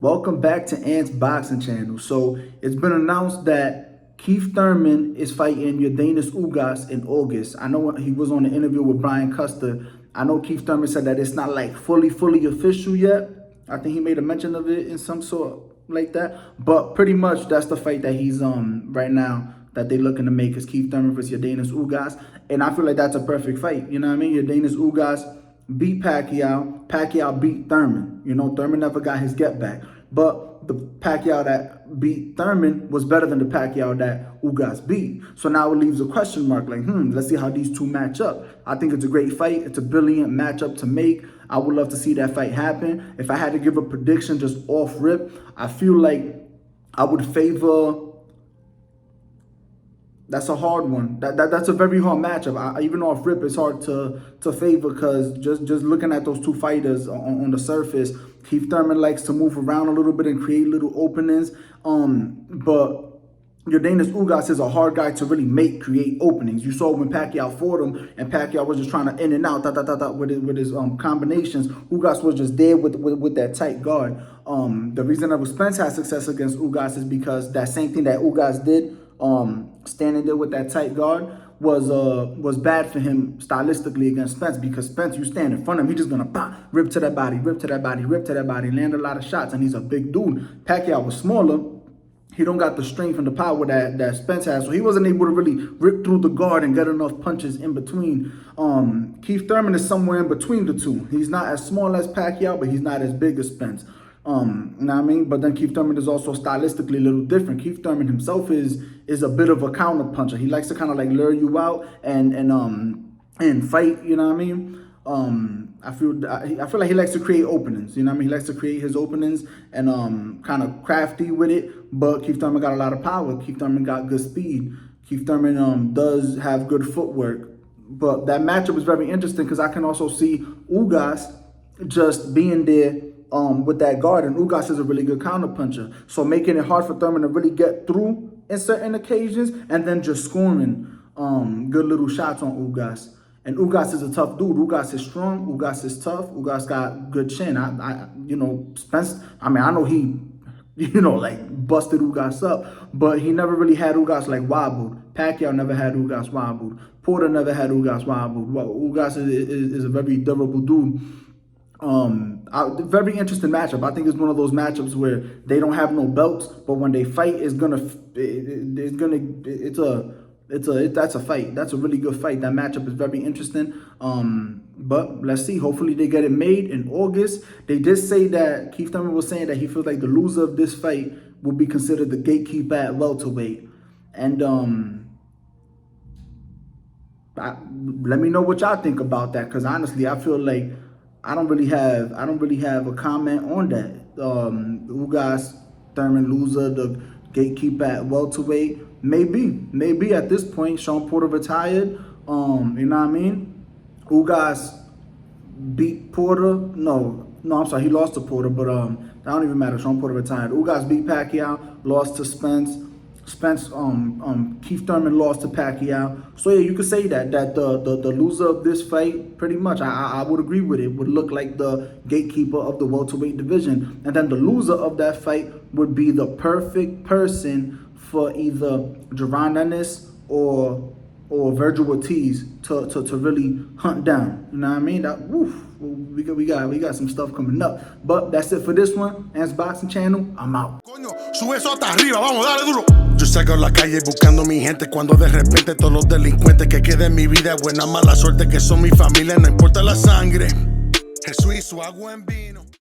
Welcome back to Ant's Boxing Channel. So it's been announced that Keith Thurman is fighting Yordenis Ugas in August. I know he was on an interview with Brian Custer. I know Keith Thurman said that it's not like fully official yet. I think he made a mention of it in some sort like that. But pretty much that's the fight that he's right now that they're looking to make is Keith Thurman versus Yordenis Ugas. And I feel like that's a perfect fight. You know what I mean? Yordenis Ugas beat Pacquiao. Pacquiao beat Thurman. You know, Thurman never got his get back. But the Pacquiao that beat Thurman was better than the Pacquiao that Ugas beat. So now it leaves a question mark like, let's see how these two match up. I think it's a great fight. It's a brilliant matchup to make. I would love to see that fight happen. If I had to give a prediction just off rip, I feel like I would favor... That's a hard one. That's a very hard matchup. Even off rip, it's hard to favor because just looking at those two fighters on the surface, Keith Thurman likes to move around a little bit and create little openings. But Yordenis Ugas is a hard guy to really create openings. You saw when Pacquiao fought him, and Pacquiao was just trying to in and out with his combinations. Ugas was just there with that tight guard. The reason that Spence had success against Ugas is because that same thing that Ugas did, standing there with that tight guard, was bad for him stylistically against Spence, because Spence, you stand in front of him, he's just gonna rip to that body, rip to that body, rip to that body, land a lot of shots, and he's a big dude. Pacquiao was smaller. He don't got the strength and the power that Spence has, so he wasn't able to really rip through the guard and get enough punches in between. Keith Thurman is somewhere in between the two. He's not as small as Pacquiao, but he's not as big as Spence. You know what I mean? But then Keith Thurman is also stylistically a little different. Keith Thurman himself is a bit of a counter puncher. He likes to kind of like lure you out and fight, you know what I mean? I feel like he likes to create openings, you know what I mean? He likes to create his openings and kind of crafty with it. But Keith Thurman got a lot of power. Keith Thurman got good speed. Keith Thurman does have good footwork. But that matchup is very interesting because I can also see Ugas just being there with that guard, and Ugas is a really good counterpuncher. So making it hard for Thurman to really get through in certain occasions, and then just scoring good little shots on Ugas. And Ugas is a tough dude. Ugas is strong. Ugas is tough. Ugas got good chin. You know, Spence, I mean, I know he, like busted Ugas up, but he never really had Ugas like wobbled. Pacquiao never had Ugas wobbled. Porter never had Ugas wobbled. Well, Ugas is a very durable dude. Very interesting matchup. I think it's one of those matchups where they don't have no belts, but when they fight, that's a fight. That's a really good fight. That matchup is very interesting. But let's see. Hopefully they get it made in August. They did say that Keith Thurman was saying that he feels like the loser of this fight will be considered the gatekeeper at welterweight. And let me know what y'all think about that, because honestly, I feel like I don't really have a comment on that. Ugas Thurman loser, the gatekeeper at welterweight. Maybe at this point, Sean Porter retired. You know what I mean? Ugas beat Porter. No, I'm sorry, he lost to Porter, but that don't even matter. Sean Porter retired. Ugas beat Pacquiao, lost to Spence. Keith Thurman lost to Pacquiao. So yeah, you could say that the loser of this fight, pretty much, I would agree with it, would look like the gatekeeper of the welterweight division. And then the loser of that fight would be the perfect person for either Yordenis or Virgil Ortiz to really hunt down. You know what I mean? We got some stuff coming up. But that's it for this one. Ant's Boxing Channel, I'm out. Coño, sube eso hasta arriba, vamos, dale duro. Yo salgo a la calle buscando mi gente, cuando de repente todos los delincuentes que queden en mi vida, buena mala suerte que son mi familia, no importa la sangre. Jesús hizo agua en vida.